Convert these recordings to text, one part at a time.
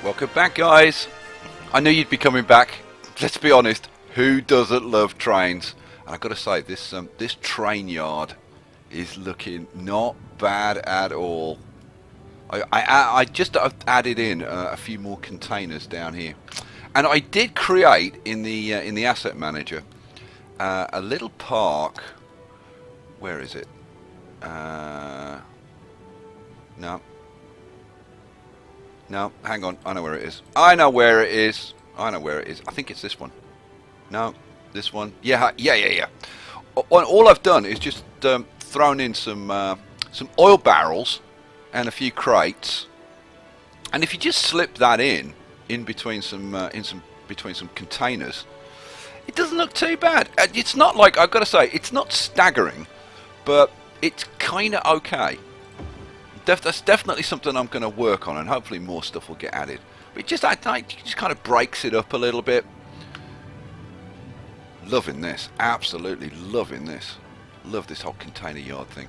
Welcome back, guys. I knew you'd be coming back. Let's be honest, who doesn't love trains? And I've got to say, this train yard is looking not bad at all. I just added in a few more containers down here, and I did create in the asset manager a little park. Where is it? No, hang on. I know where it is. I know where it is. I think it's this one. No, this one. Yeah. All I've done is just thrown in some oil barrels and a few crates, and if you just slip that in between some containers, it doesn't look too bad. It's not like, I've got to say, it's not staggering, but it's kind of okay. That's definitely something I'm going to work on, and hopefully more stuff will get added. But it just kind of breaks it up a little bit. Loving this, absolutely loving this. Love this whole container yard thing.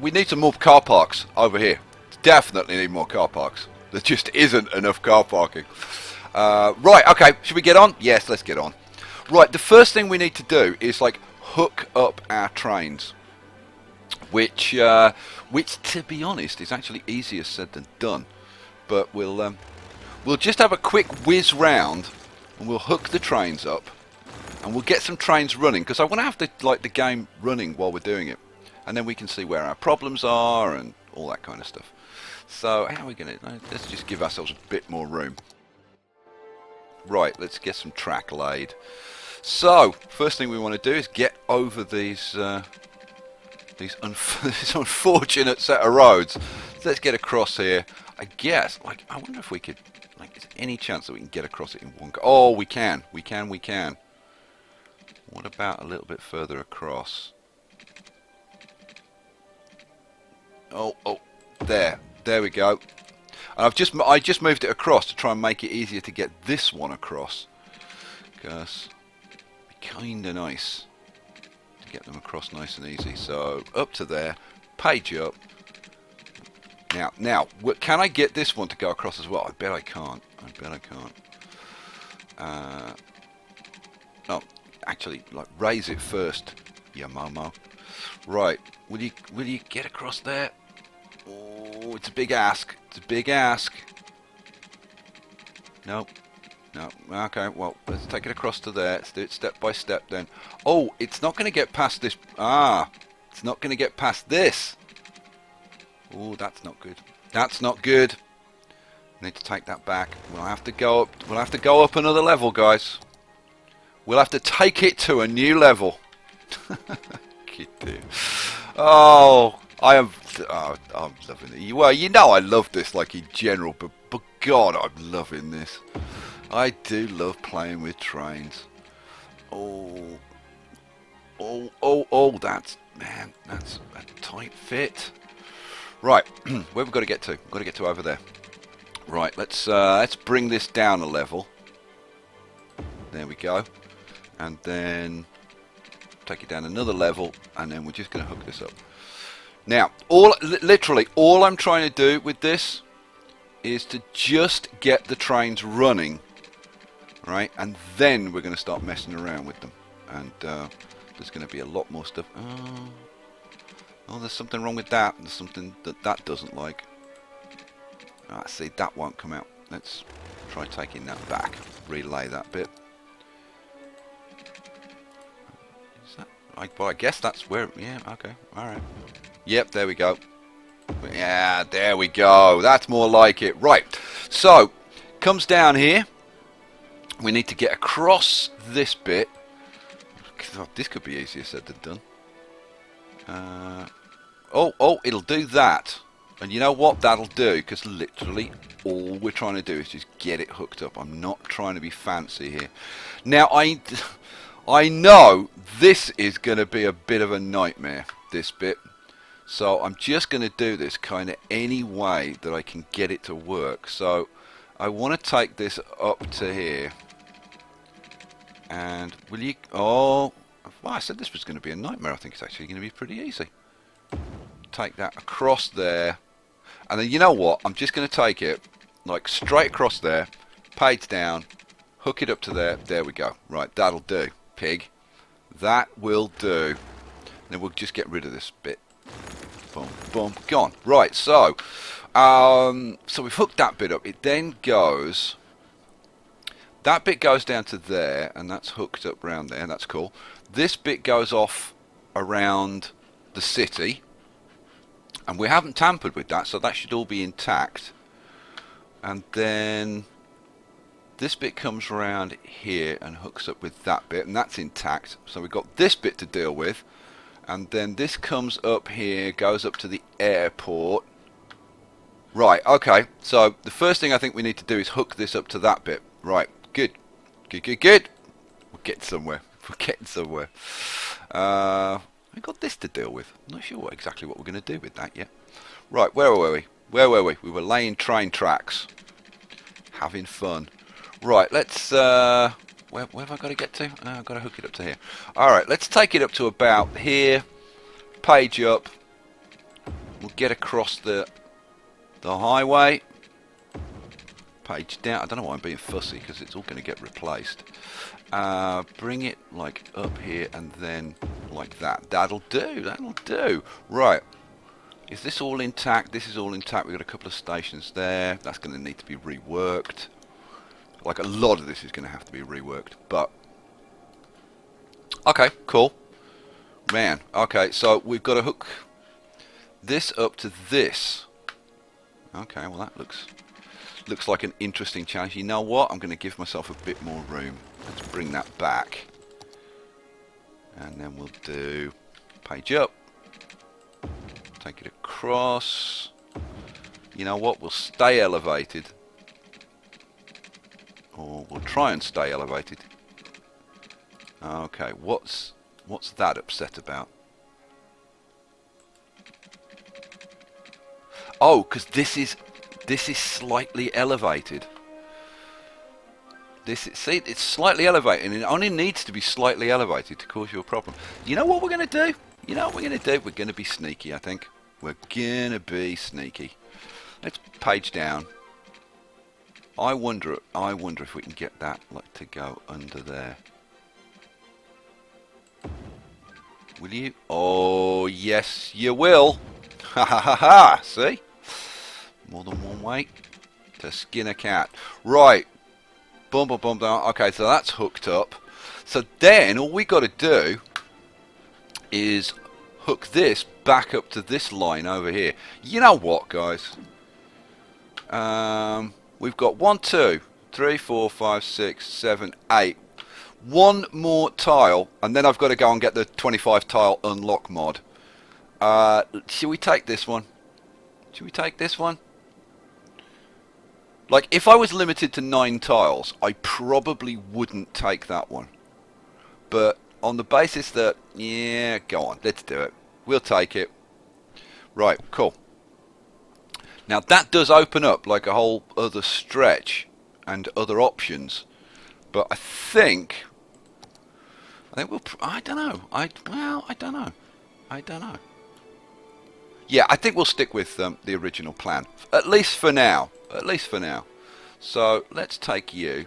We need some more car parks over here. Definitely need more car parks. There just isn't enough car parking. Right, okay, should we get on? Yes, let's get on. Right, the first thing we need to do is like hook up our trains, which to be honest is actually easier said than done. But we'll just have a quick whiz round and we'll hook the trains up and we'll get some trains running, because I want to have the game running while we're doing it, and then we can see where our problems are and all that kind of stuff. So how are we going to, let's just give ourselves a bit more room. Right, let's get some track laid. So first thing we want to do is get over these this unfortunate set of roads. So let's get across here. I guess, like, I wonder if we could, like, is there any chance that we can get across it in one go? Oh, we can. What about a little bit further across? Oh, there we go. And I just moved it across to try and make it easier to get this one across, because it'd be kind of nice to get them across nice and easy. So up to there, page up. Now, can I get this one to go across as well? I bet I can't. No, actually, like, raise it first, ya Momo. Right, will you get across there? Oh, it's a big ask. No. Okay, well, let's take it across to there. Let's do it step by step then. Oh, it's not going to get past this. It's not going to get past this. Oh, that's not good. Need to take that back. We'll have to go up another level, guys. We'll have to take it to a new level. I'm loving it. Well, you know I love this, like, in general, but God, I'm loving this. I do love playing with trains. Oh, that's a tight fit. Right, where we've got to get to? We've got to get to over there. Right, let's bring this down a level. There we go. And then take it down another level, and then we're just going to hook this up. Now, literally all I'm trying to do with this is to just get the trains running, right? And then we're going to start messing around with them. And there's going to be a lot more stuff. Oh, there's something wrong with that. There's something that doesn't like. See, that won't come out. Let's try taking that back. Relay that bit. Well, I guess that's where, yeah, okay, alright. Yep, there we go. Yeah, there we go. That's more like it. Right, so, comes down here. We need to get across this bit. God, this could be easier said than done. It'll do that. And you know what that'll do? Because literally all we're trying to do is just get it hooked up. I'm not trying to be fancy here. Now, I know this is going to be a bit of a nightmare, this bit. So I'm just going to do this kind of any way that I can get it to work. So I want to take this up to here. And will you... Oh, well, I said this was going to be a nightmare. I think it's actually going to be pretty easy. Take that across there. And then, you know what? I'm just going to take it like straight across there, page down, hook it up to there. There we go. Right, that'll do, pig. That will do. Then we'll just get rid of this bit. Boom, boom, gone. Right, so we've hooked that bit up. It then goes. That bit goes down to there, and that's hooked up around there. That's cool. This bit goes off around the city, and we haven't tampered with that, so that should all be intact. And then this bit comes around here and hooks up with that bit, and that's intact. So we've got this bit to deal with, and then this comes up here, goes up to the airport. Right, okay, so the first thing I think we need to do is hook this up to that bit. Right, good. Good, good, good. We're getting somewhere. We're getting somewhere. We've got this to deal with. I'm not sure exactly what we're going to do with that yet. Right, where were we? Where were we? We were laying train tracks. Having fun. Right, let's... where have I got to get to? I've got to hook it up to here. Alright, let's take it up to about here. Page up. We'll get across the highway. Page down. I don't know why I'm being fussy, because it's all going to get replaced. Bring it like up here and then like that. That'll do. That'll do. Right. Is this all intact? This is all intact. We've got a couple of stations there. That's going to need to be reworked. Like a lot of this is going to have to be reworked. But okay, cool. Man. Okay, so we've got to hook this up to this. Okay, well that looks like an interesting challenge. You know what? I'm going to give myself a bit more room. Let's bring that back. And then we'll do page up. Take it across. You know what? We'll stay elevated. Or we'll try and stay elevated. Okay, what's that upset about? Oh, because this is slightly elevated. See, it's slightly elevated, and it only needs to be slightly elevated to cause you a problem. You know what we're going to do? You know what we're going to do? We're going to be sneaky, I think. We're going to be sneaky. Let's page down. I wonder if we can get that like to go under there. Will you? Oh, yes, you will. Ha ha ha ha. See? More than one way to skin a cat. Right. Boom, boom, boom, down. Okay, so that's hooked up. So then all we got to do is hook this back up to this line over here. You know what, guys? We've got 1, 2, 3, 4, 5, 6, 7, 8. One more tile, and then I've got to go and get the 25 tile unlock mod. Should we take this one? Should we take this one? Like, if I was limited to 9 tiles, I probably wouldn't take that one. But on the basis that, yeah, go on, let's do it. We'll take it. Right, cool. Now that does open up like a whole other stretch and other options. But I think we'll, I don't know. I don't know. I don't know. Yeah, I think we'll stick with the original plan. At least for now. At least for now. So let's take you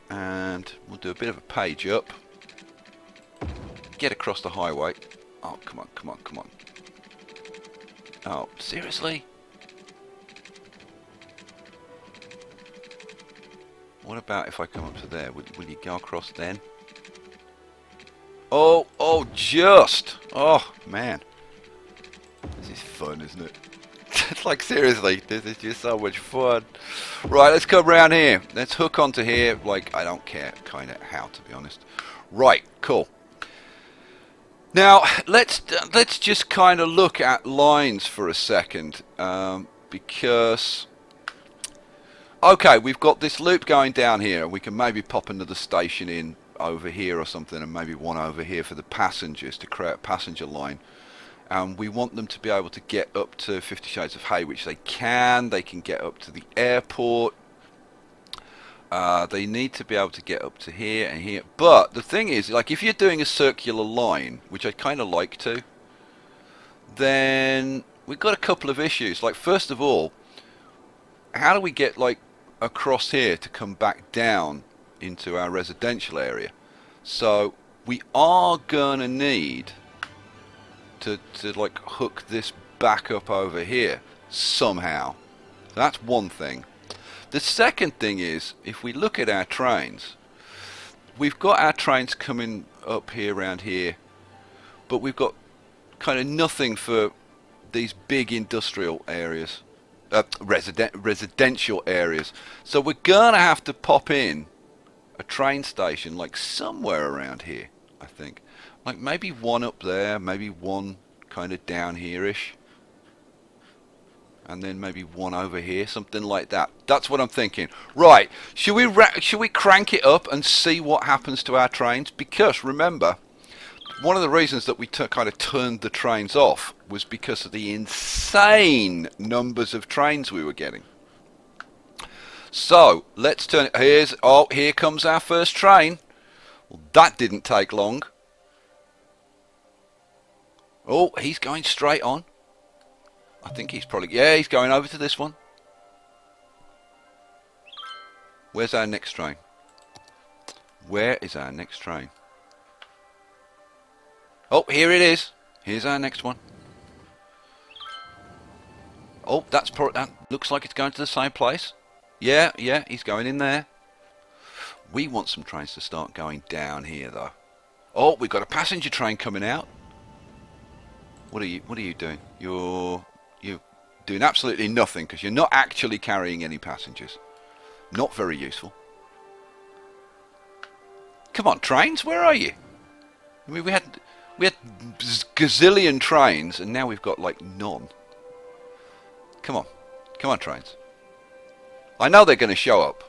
and we'll do a bit of a page up. Get across the highway. Oh, come on, come on, come on. Oh, seriously? What about if I come up to there? Will you go across then? Oh, just! Oh, man. This is fun, isn't it? It's like, seriously, this is just so much fun. Right, let's come round here. Let's hook onto here. Like, I don't care kind of how, to be honest. Right, cool. Now, let's just kind of look at lines for a second. Because... okay, we've got this loop going down here. We can maybe pop another station in over here or something, and maybe one over here for the passengers to create a passenger line. We want them to be able to get up to 50 Shades of Hay, which they can. They can get up to the airport. They need to be able to get up to here and here. But the thing is, like, if you're doing a circular line, which I'd kind of like to, then we've got a couple of issues. Like, first of all, how do we get like across here to come back down into our residential area? So we are gonna need to like hook this back up over here somehow. So that's one thing. The second thing is, if we look at our trains, we've got our trains coming up here around here, but we've got kind of nothing for these big industrial areas, residential areas. So we're gonna have to pop in a train station like somewhere around here, I think. Like maybe one up there, maybe one kind of down here-ish, and then maybe one over here, something like that. That's what I'm thinking. Right, should we crank it up and see what happens to our trains? Because remember, one of the reasons that we kind of turned the trains off was because of the insane numbers of trains we were getting. So let's turn it. Here comes our first train. Well, that didn't take long. Oh, he's going straight on. I think he's probably, yeah, he's going over to this one. Where's our next train? Where is our next train? Oh, here it is. Here's our next one. Oh, that looks like it's going to the same place. Yeah, he's going in there. We want some trains to start going down here, though. Oh, we've got a passenger train coming out. What are you doing? You're doing absolutely nothing because you're not actually carrying any passengers. Not very useful. Come on, trains, where are you? I mean, we had gazillion trains, and now we've got like none. Come on, trains. I know they're going to show up.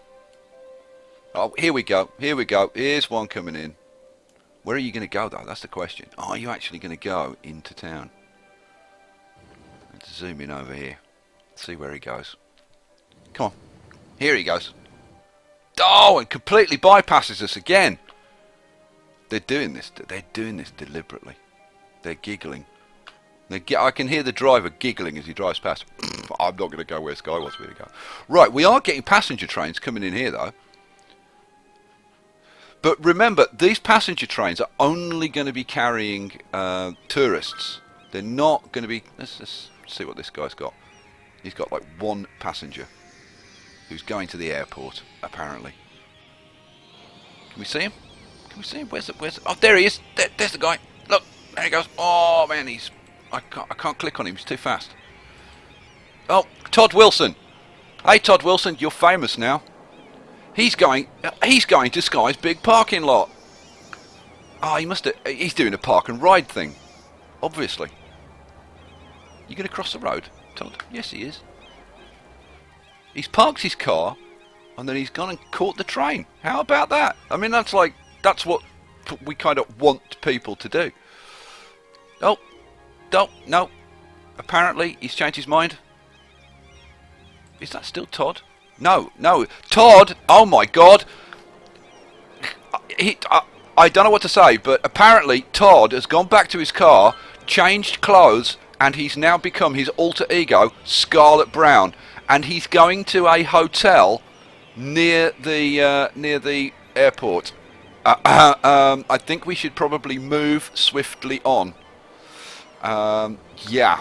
Oh, here we go. Here's one coming in. Where are you going to go, though? That's the question. Are you actually going to go into town? Let's zoom in over here. See where he goes. Come on. Here he goes. Oh, and completely bypasses us again. They're doing this deliberately. They're giggling. I can hear the driver giggling as he drives past. I'm not going to go where Skye wants me to go. Right, we are getting passenger trains coming in here, though. But remember, these passenger trains are only going to be carrying tourists. They're not going to be... Let's see what this guy's got. He's got like one passenger who's going to the airport, apparently. Can we see him? Where's the... Oh, there he is. There's the guy. Look, there he goes. Oh, man, I can't click on him. He's too fast. Oh, Todd Wilson. Hey, Todd Wilson, you're famous now. He's going to Skye's big parking lot. Oh, he's doing a park and ride thing. Obviously. You going to cross the road, Todd? Yes, he is. He's parked his car, and then he's gone and caught the train. How about that? I mean, that's what we kind of want people to do. Oh, no. Apparently, he's changed his mind. Is that still Todd? No. Todd! Oh my God! I don't know what to say, but apparently Todd has gone back to his car, changed clothes, and he's now become his alter ego, Scarlet Brown. And he's going to a hotel near the airport. I think we should probably move swiftly on. Yeah.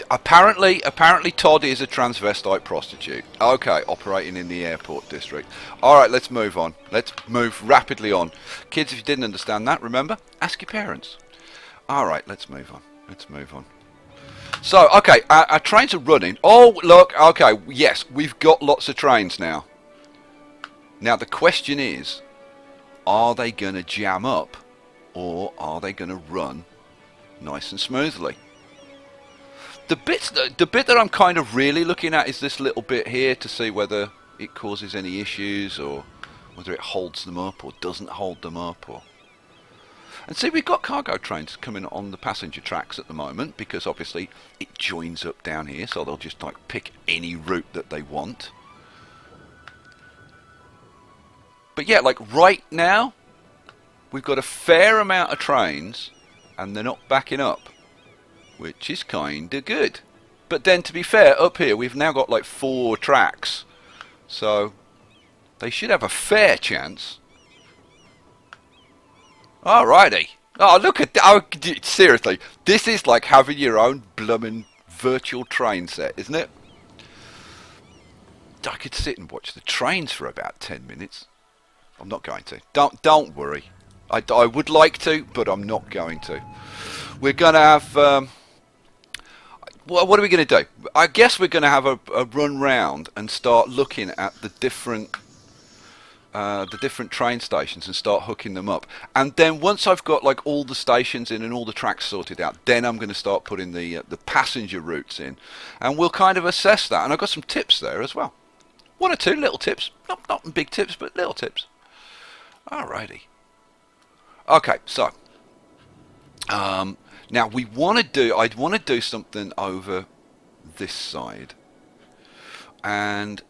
Apparently Todd is a transvestite prostitute. Okay, operating in the airport district. Alright, let's move on. Let's move rapidly on. Kids, if you didn't understand that, remember, ask your parents. Alright, let's move on. So, okay, our trains are running. Oh, look, okay, yes, we've got lots of trains now. Now, the question is, are they going to jam up, or are they going to run nice and smoothly? The bit that I'm kind of really looking at is this little bit here to see whether it causes any issues or whether it holds them up or doesn't hold them up. And see, we've got cargo trains coming on the passenger tracks at the moment because obviously it joins up down here, so they'll just like pick any route that they want. But yeah, like right now, we've got a fair amount of trains and they're not backing up, which is kind of good. But then, to be fair, up here we've now got like 4 tracks, so they should have a fair chance. Alrighty. Oh, look at that. Oh, seriously, this is like having your own blooming virtual train set, isn't it? I could sit and watch the trains for about 10 minutes. I'm not going to. Don't worry. I would like to, but I'm not going to. We're going to have... what are we going to do? I guess we're going to have a run round and start looking at the different train stations and start hooking them up. And then once I've got like all the stations in and all the tracks sorted out, then I'm going to start putting the passenger routes in, and we'll kind of assess that. And I've got some tips there as well. 1 or 2 little tips, not big tips, but little tips. Alrighty. Okay, so now I'd want to do something over this side, and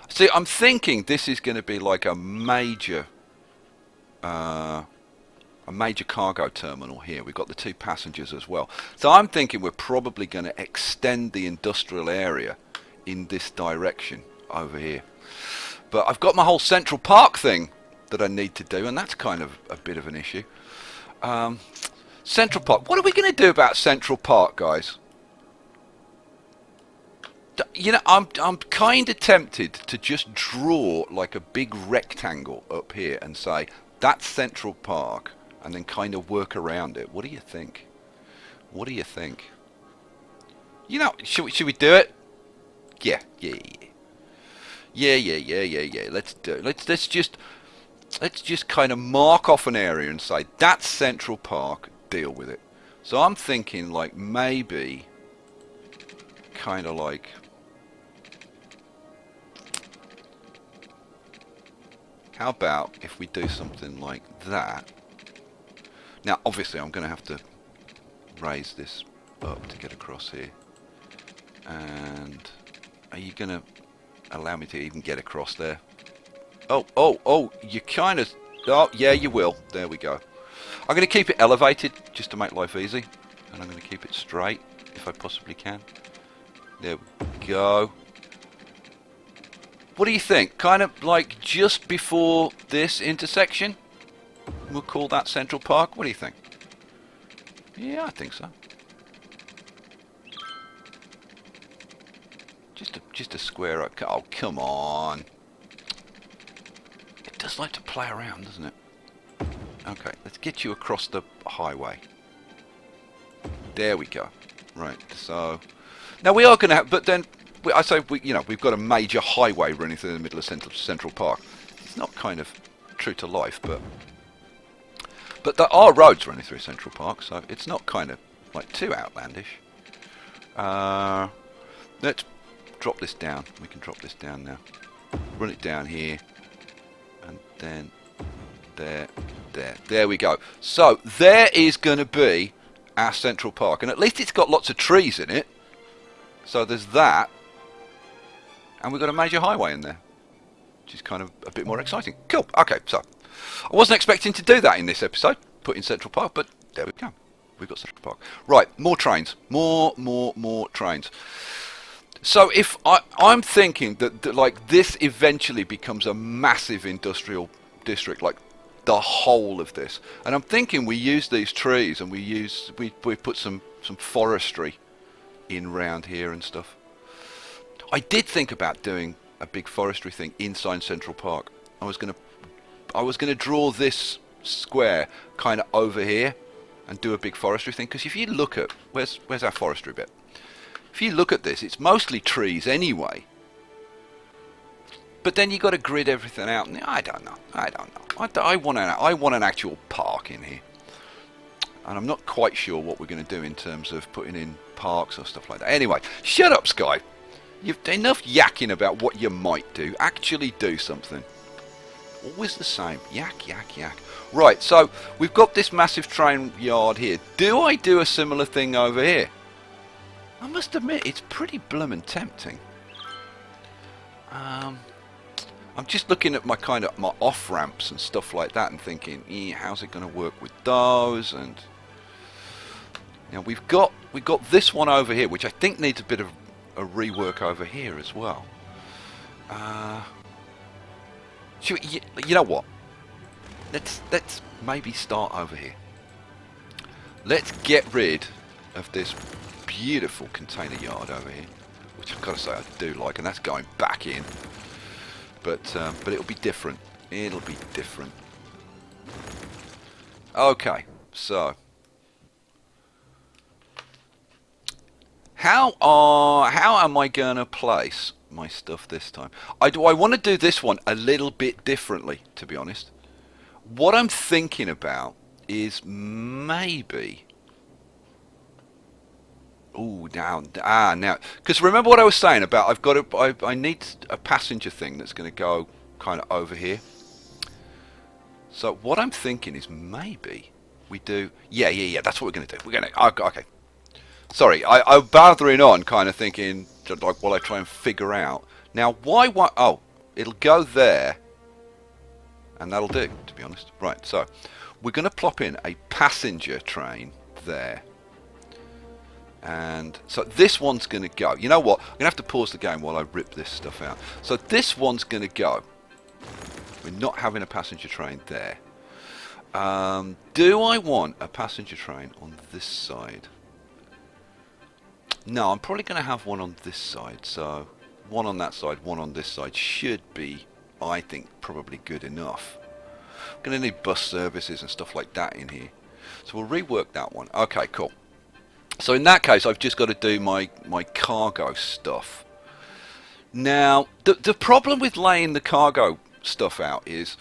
see, I'm thinking this is going to be like a major cargo terminal here. We've got the 2 passengers as well, so I'm thinking we're probably going to extend the industrial area in this direction over here. But I've got my whole Central Park thing that I need to do, and that's kind of a bit of an issue. Central Park. What are we going to do about Central Park, guys? You know, I'm kind of tempted to just draw like a big rectangle up here and say that's Central Park, and then kind of work around it. What do you think? What do you think? You know, should we do it? Yeah. Let's do it. Let's just kind of mark off an area and say that's Central Park. Deal with it. So I'm thinking like maybe kind of like how about if we do something like that? Now obviously I'm going to have to raise this up to get across here. And are you going to allow me to even get across there? Oh, you kind of... Oh, yeah, you will. There we go. I'm going to keep it elevated just to make life easy. And I'm going to keep it straight if I possibly can. There we go. What do you think? Kind of like just before this intersection? We'll call that Central Park. What do you think? Yeah, I think so. Just a square up. Oh, come on. It does like to play around, doesn't it? Okay, let's get you across the highway. There we go. Right, so... Now we are going to have... But then, I say, we've got a major highway running through the middle of Central Park. It's not kind of true to life, but... But there are roads running through Central Park, so it's not kind of, like, too outlandish. Let's drop this down. We can drop this down now. Run it down here. And then there we go. So there is going to be our Central Park, and at least it's got lots of trees in it. So there's that, and we've got a major highway in there, which is kind of a bit more exciting. Cool. Okay, so I wasn't expecting to do that in this episode, put in Central Park, but there we go. We've got Central Park. Right, more trains, more trains. So if I'm thinking that like this eventually becomes a massive industrial district, like the whole of this, and I'm thinking we use these trees and we put some forestry in round here and stuff. I did think about doing a big forestry thing inside Central Park. I was gonna draw this square kind of over here and do a big forestry thing, because if you look at where's our forestry bit. If you look at this, it's mostly trees anyway. But then you got to grid everything out, and I don't know. I want an actual park in here, and I'm not quite sure what we're going to do in terms of putting in parks or stuff like that. Anyway, shut up, Skye. You've enough yakking about what you might do. Actually do something. Always the same. Yak. Right, so we've got this massive train yard here. Do I do a similar thing over here? I must admit, it's pretty bloomin' tempting. I'm just looking at my off ramps and stuff like that, and thinking, how's it going to work with those? And we've got this one over here, which I think needs a bit of a rework over here as well. You know what? Let's maybe start over here. Let's get rid of this beautiful container yard over here, which I've got to say I do like, and that's going back in. But it'll be different. It'll be different. Okay, so how am I gonna place my stuff this time? I want to do this one a little bit differently, to be honest. What I'm thinking about is maybe... Oh, now, because remember what I was saying about I need a passenger thing that's going to go kind of over here. So what I'm thinking is maybe we do, yeah, that's what we're going to do. We're going to, okay. Sorry, I'm bothering on, kind of thinking, like, while I try and figure out. Now, why, oh, it'll go there, and that'll do, to be honest. Right, so we're going to plop in a passenger train there. And so this one's going to go. You know what? I'm going to have to pause the game while I rip this stuff out. So this one's going to go. We're not having a passenger train there. Do I want a passenger train on this side? No, I'm probably going to have one on this side. So one on that side, one on this side should be, I think, probably good enough. I'm going to need bus services and stuff like that in here. So we'll rework that one. Okay, cool. So in that case, I've just got to do my cargo stuff. Now, the problem with laying the cargo stuff out is,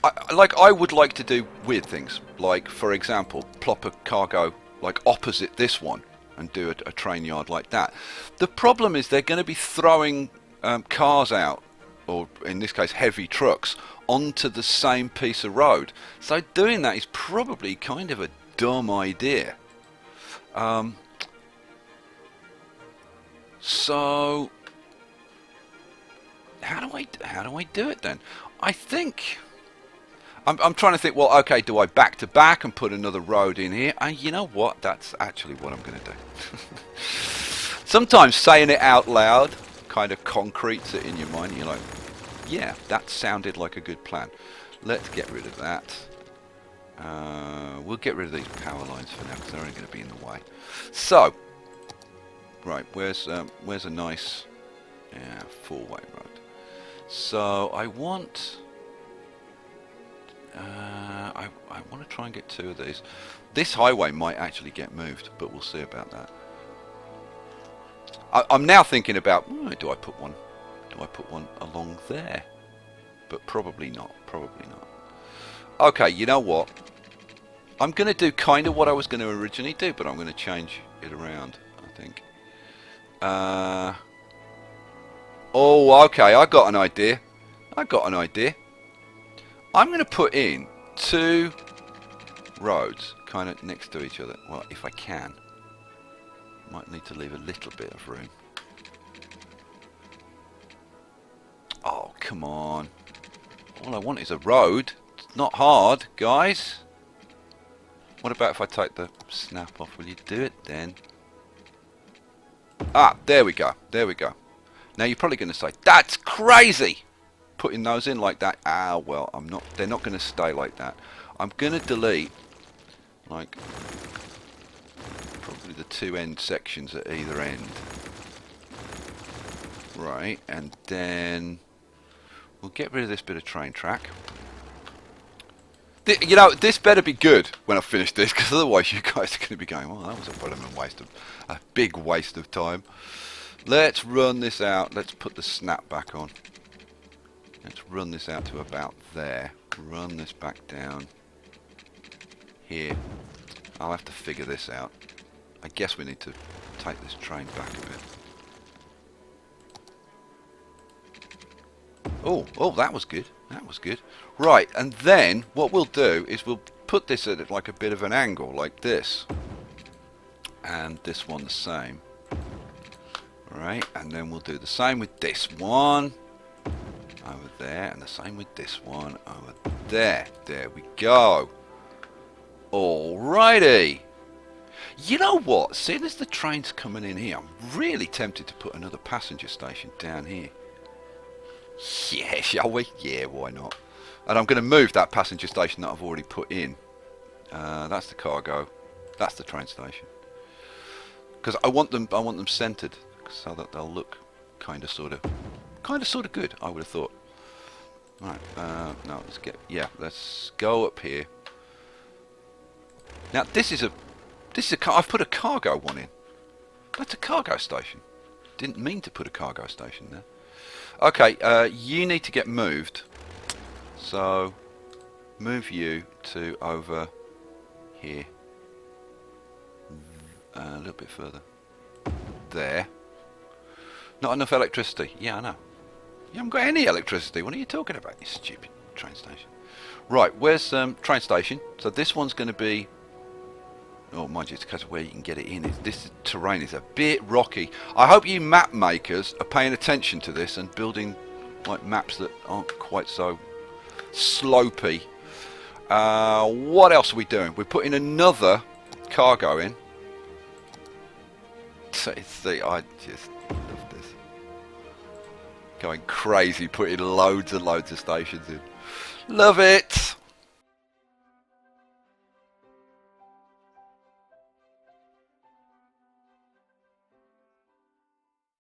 I would like to do weird things. Like, for example, plop a cargo like opposite this one and do a train yard like that. The problem is they're going to be throwing cars out, or in this case, heavy trucks, onto the same piece of road. So doing that is probably kind of a dumb idea. So how do I do it then? I think I'm trying to think. Well, okay, do I back to back and put another road in here? And you know what? That's actually what I'm going to do. Sometimes saying it out loud kind of concretes it in your mind. You're like, yeah, that sounded like a good plan. Let's get rid of that. We'll get rid of these power lines for now because they're only going to be in the way. So, right, where's a nice four-way road? So I want I want to try and get two of these. This highway might actually get moved, but we'll see about that. I'm now thinking about, do I put one along there? But probably not. Probably not. Okay, you know what? I'm going to do kind of what I was going to originally do, but I'm going to change it around, I think. Oh, okay, I got an idea. I'm going to put in two roads kind of next to each other. Well, if I can. Might need to leave a little bit of room. Oh, come on. All I want is a road. It's not hard, guys. What about if I take the snap off? Will you do it then? Ah, there we go. There we go. Now you're probably going to say, that's crazy! Putting those in like that. Ah, well, I'm not. They're not going to stay like that. I'm going to delete, like, probably the two end sections at either end. Right, and then we'll get rid of this bit of train track. You know, this better be good when I finish this, because otherwise you guys are going to be going, well, that was a big waste of time. Let's run this out. Let's put the snap back on. Let's run this out to about there. Run this back down here. I'll have to figure this out. I guess we need to take this train back a bit. Oh, that was good. That was good. Right, and then what we'll do is we'll put this at like a bit of an angle, like this. And this one the same. Right, and then we'll do the same with this one. Over there, and the same with this one over there. There we go. Alrighty. You know what? Seeing as the train's coming in here, I'm really tempted to put another passenger station down here. Yeah, shall we? Yeah, why not? And I'm going to move that passenger station that I've already put in. That's the cargo. That's the train station. Because I want them centered so that they'll look kind of sort of good. I would have thought. Right. No, let's go up here. Now this is a I've put a cargo one in. That's a cargo station. Didn't mean to put a cargo station there. Okay, you need to get moved. So move you to over here. A little bit further. There. Not enough electricity. Yeah, I know. You haven't got any electricity. What are you talking about, you stupid train station? Right, where's train station? So this one's going to be... Oh, mind you, it's because of where you can get it in. This terrain is a bit rocky. I hope you map makers are paying attention to this and building like maps that aren't quite so slopey. What else are we doing? We're putting another cargo in. See, I just love this. Going crazy, putting loads and loads of stations in. Love it!